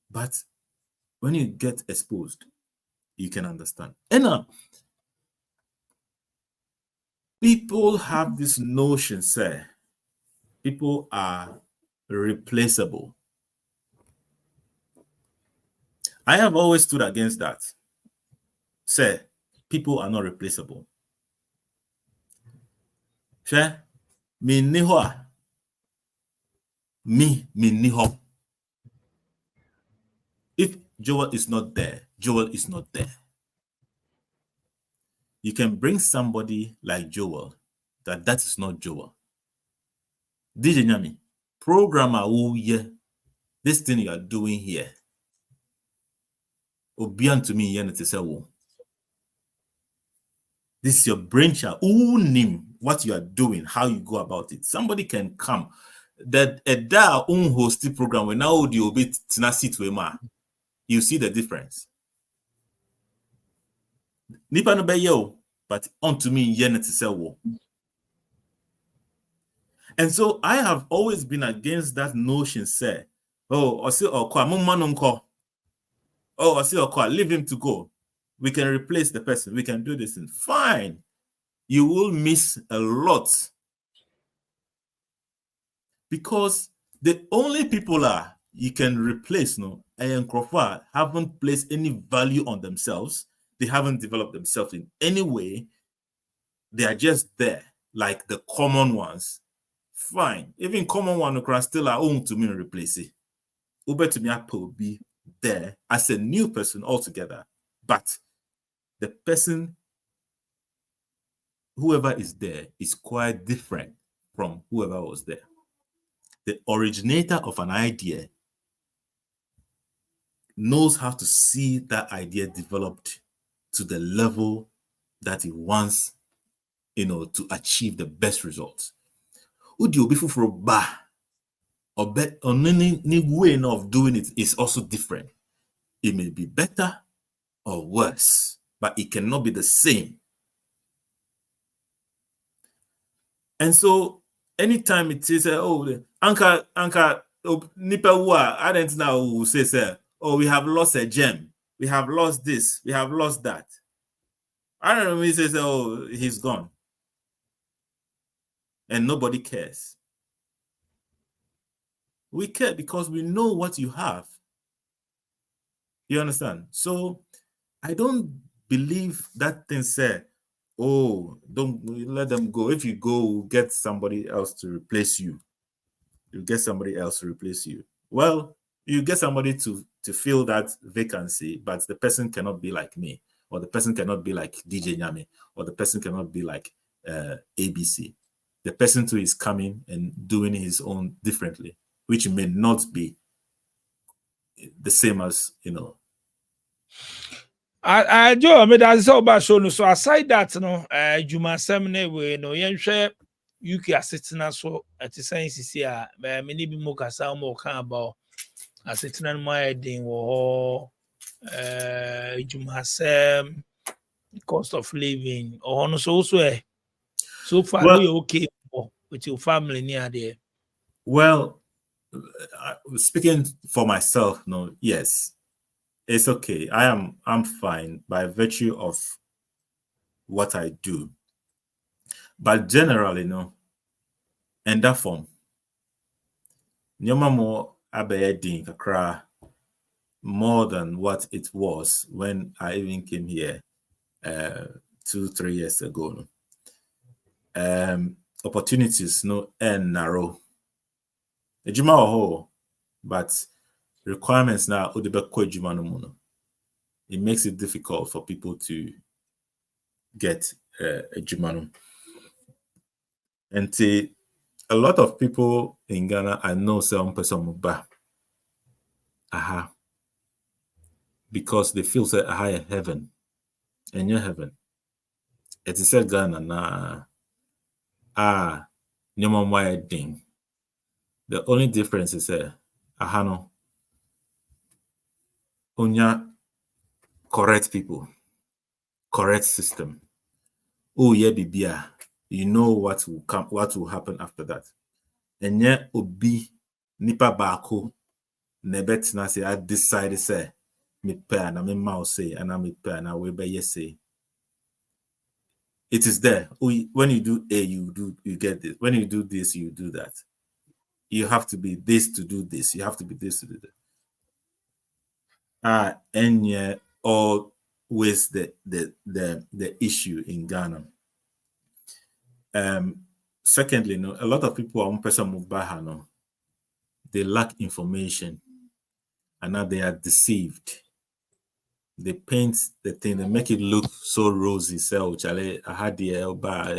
[SPEAKER 1] But when you get exposed, you can understand. And people have this notion, say, people are replaceable. I have always stood against that. Say, people are not replaceable. She, me niho. Me niho. If Joel is not there, Joel is not there. You can bring somebody like Joel, that is not Joel. DJ Nyami, programmer, oh yeah, this thing you are doing here. Obian to me, to say, oh, this is your brainchild. Who name what you are doing, how you go about it. Somebody can come. That a da own hosting program when now the obit tenacity to ema. You see the difference. Nipa no be yo, but unto me, to say wo. And so I have always been against that notion, say, oh, or say, or kwa mummanunko. Oh, or say, or kwa, leave him to go. We can replace the person. We can do this thing. Fine. You will miss a lot. Because the only people you can replace, and Crawford haven't placed any value on themselves. They haven't developed themselves in any way. They are just there, like the common ones. Fine. Even common one who still are own to me and replace it. Uber to me will be there as a new person altogether. But the person, whoever is there, is quite different from whoever was there. The originator of an idea knows how to see that idea developed to the level that he wants, to achieve the best results. Udi obi fufuro ba or any way of doing it is also different. It may be better or worse, but it cannot be the same. And so anytime it says, oh, Anka Nipa I don't know who says, oh, we have lost a gem. We have lost this. We have lost that. I don't know when he says, oh, he's gone. And nobody cares. We care because we know what you have. You understand? So I don't believe that thing said, oh, don't let them go. If you go, get somebody else to replace you. You get somebody else to replace you. Well, you get somebody to fill that vacancy, but the person cannot be like me, or the person cannot be like DJ Nyame, or the person cannot be like ABC. The person too is coming and doing his own differently, which may not be the same as,
[SPEAKER 3] I do. I mean, that's all about show. So aside that, Juma Semne, we yen share UK assistant so at the science here. Many be more kasa more kind about assistant my ding or Juma Sem cost of living or no so so far
[SPEAKER 1] well,
[SPEAKER 3] we okay with your family near there.
[SPEAKER 1] Well, speaking for myself, yes, it's okay. I'm fine by virtue of what I do. But generally, in that form, more more than what it was when I even came here 2-3 years ago. Opportunities and narrow. But requirements now it makes it difficult for people to get a Jumano. And a lot of people in Ghana, I know some person because they feel say aha heaven and your heaven. It is said Ghana na ding. The only difference is no onya correct people, correct system. Oh yeah, bibia. You know what will come, what will happen after that. And yet obi nipa bako nebet na say I decide say me pay na me mouse say and I me pay na we be yes say. It is there. When you do A, you get this. When you do this, you do that. you have to be this to do this. You have to be this to do that. And yeah, always the issue in Ghana. Secondly, no, a lot of people are person no, they lack information, and now they are deceived. They paint the thing, they make it look so rosy. So, Charlie, I had the elba,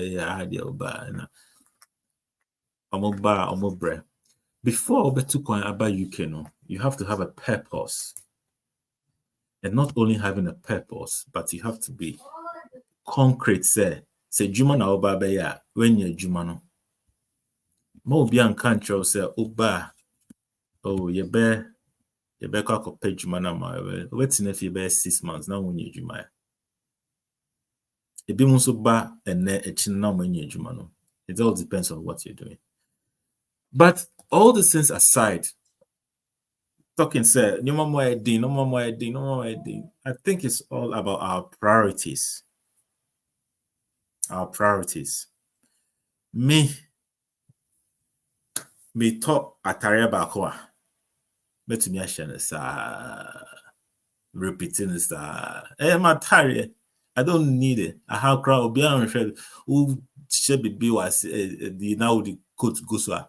[SPEAKER 1] before Betukwan about UK, no, you have to have a purpose. And not only having a purpose, but you have to be concrete. Say Juma na oba beya when you're Juma no. Mo be an country say oba. Oh, you be kwa pay Juma na ma. Wait in if you be 6 months now when you Juma. It be muso ba and ne echin now when you Juma no. It all depends on what you're doing. But all the things aside, talking say no more I think it's all about our priorities. Our priorities. Me talk atare baako a betumi ahye ne saa repeating this matare. I don't need it. I have crowd obi an hwe who should be was the now the coat go so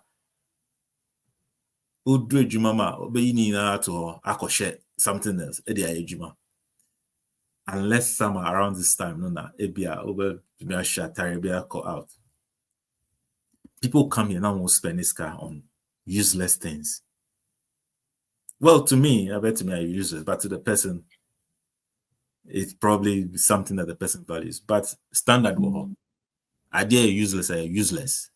[SPEAKER 1] who do adwuma ma obeyi ni na to akoshe something else e dey adwuma. Unless summer around this time, no, na ebia over out. People come here now won't spend this car on useless things. Well, to me, I bet to me are useless, but to the person, it's probably something that the person values. But standard idea useless are useless.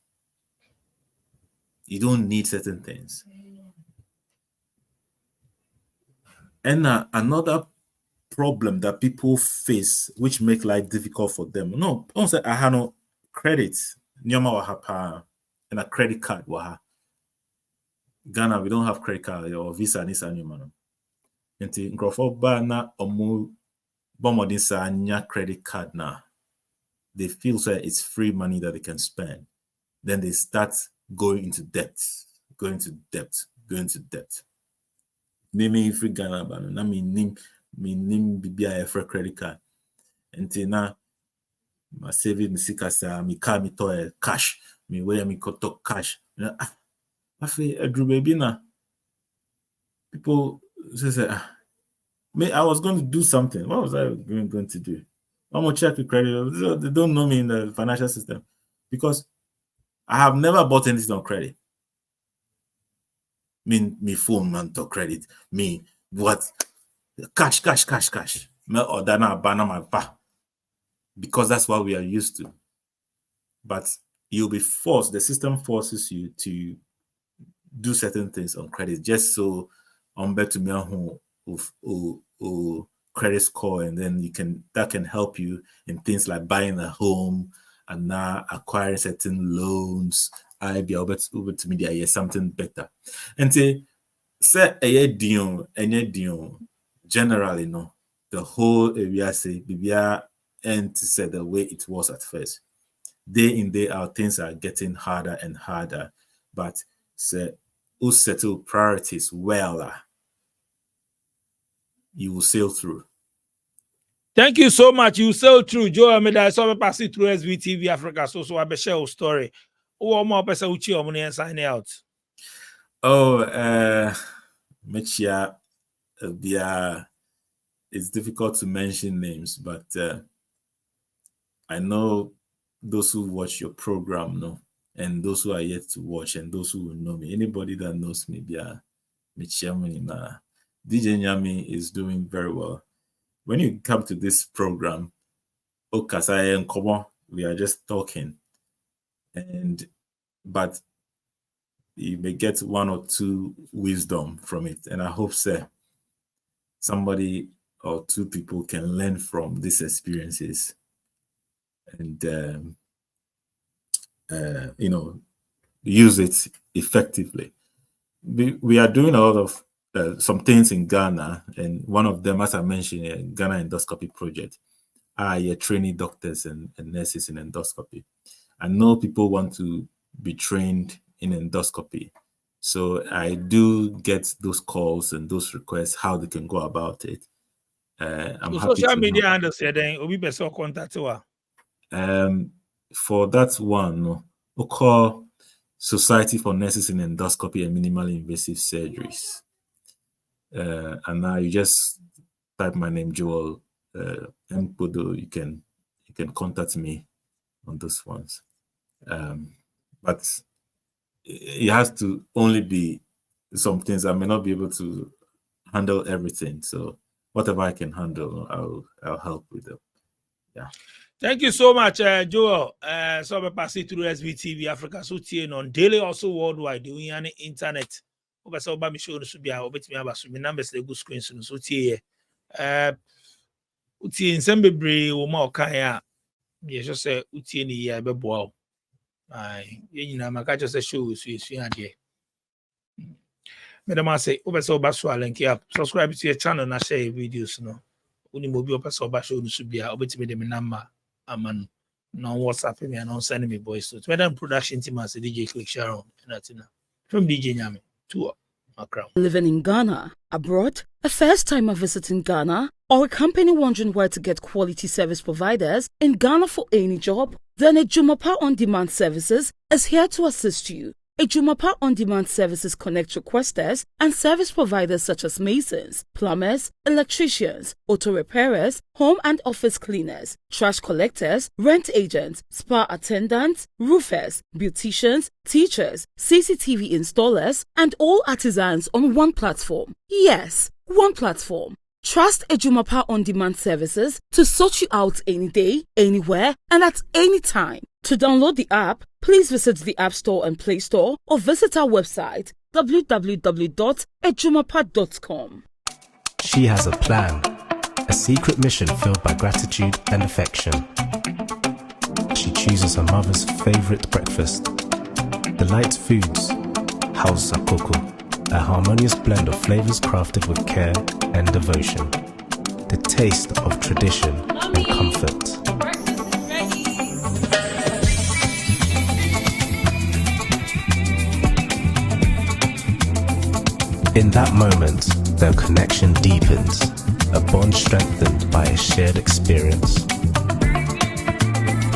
[SPEAKER 1] You don't need certain things. And another problem that people face, which make life difficult for them. No, don't say I have no credit. Nyoma wahapa and a credit card waha. Ghana, we don't have credit card or visa ni sa nyoma. Enti nkrofo ba na omu bomodin sa nya credit card na. They feel so it's free money that they can spend. Then they start going into debt. Maybe free Ghana ba na nim bibia for credit card. Until my saving me sikasa me car me to cash me where me got to cash. I feel a baby na people say me I was going to do something. What was I going to do? I'm gonna check the credit. They don't know me in the financial system because I have never bought anything on credit. Me phone man to credit. Me what cash. Me order na banana my pa. Because that's what we are used to. But you'll be forced, the system forces you to do certain things on credit just so on bet to me who credit score, and then that can help you in things like buying a home and now acquiring certain loans. I be able to media something better. And say generally no, the whole area say bibia and to say the way it was at first. Day in, day out, things are getting harder and harder. But say who settle priorities well, you will sail through.
[SPEAKER 3] Thank you so much. You sail through. Joe, I mean, I saw me passing through SVTV Africa. So I be share a story. Who more person uchi or money and sign out?
[SPEAKER 1] Oh, Mechia, it's difficult to mention names, but I know those who watch your program know, and those who are yet to watch, and those who will know me. Anybody that knows me, DJ Nyami is doing very well. When you come to this program, Okasai and Komo, we are just talking, but you may get one or two wisdom from it, and I hope somebody or two people can learn from these experiences and use it effectively. We are doing a lot of some things in Ghana, and one of them, as I mentioned, Ghana Endoscopy Project, are training doctors and nurses in endoscopy. I know people want to be trained in endoscopy, So I do get those calls and those requests, how they can go about it. I'm
[SPEAKER 3] So
[SPEAKER 1] happy
[SPEAKER 3] social
[SPEAKER 1] to
[SPEAKER 3] media
[SPEAKER 1] help.
[SPEAKER 3] handles then obi person contact wa.
[SPEAKER 1] For that one, we call Society for Nurses in Endoscopy and Minimally Invasive Surgeries. And now you just type my name, Joel Mpodo. You can contact me on those ones. But it has to only be some things. I may not be able to handle everything. So whatever I can handle, I'll help with them. Yeah.
[SPEAKER 3] Thank you so much, Joel. So we pass it through SBTV Africa. So on daily, also worldwide, doing any internet. Over so by me show should be over to me about some numbers the good screens so tie. Uti in some bebre wo ma okan ya just say uti ni ya be boa. Ai, ye nyina maka just say show so ade. Madam say over so ba so link up. Subscribe to your channel and share videos no. Uni mobi over so ba show no should be over to me the number. Aman no WhatsApp me and on send me voice so whether production team as DJ Click Sharon and that's from DJ Nyame to Accra.
[SPEAKER 6] Living in Ghana, abroad, a first timer visiting Ghana, or a company wondering where to get quality service providers in Ghana for any job, then Ejumapa On Demand Services is here to assist you. Ejumapa On Demand Services connect requesters and service providers such as masons, plumbers, electricians, auto repairers, home and office cleaners, trash collectors, rent agents, spa attendants, roofers, beauticians, teachers, CCTV installers, and all artisans on one platform. Yes, one platform. Trust Ejumapa On Demand Services to sort you out any day, anywhere, and at any time. To download the app, please visit the App Store and Play Store or visit our website www.ejumapa.com.
[SPEAKER 7] She has a plan, a secret mission filled by gratitude and affection. She chooses her mother's favorite breakfast, Delight Foods, House Sakoko, a harmonious blend of flavors crafted with care and devotion. The taste of tradition and comfort. In that moment, their connection deepens, a bond strengthened by a shared experience.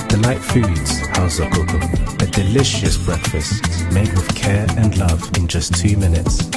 [SPEAKER 7] Delight Foods, House Sakoko, a delicious breakfast made with care and love in just 2 minutes.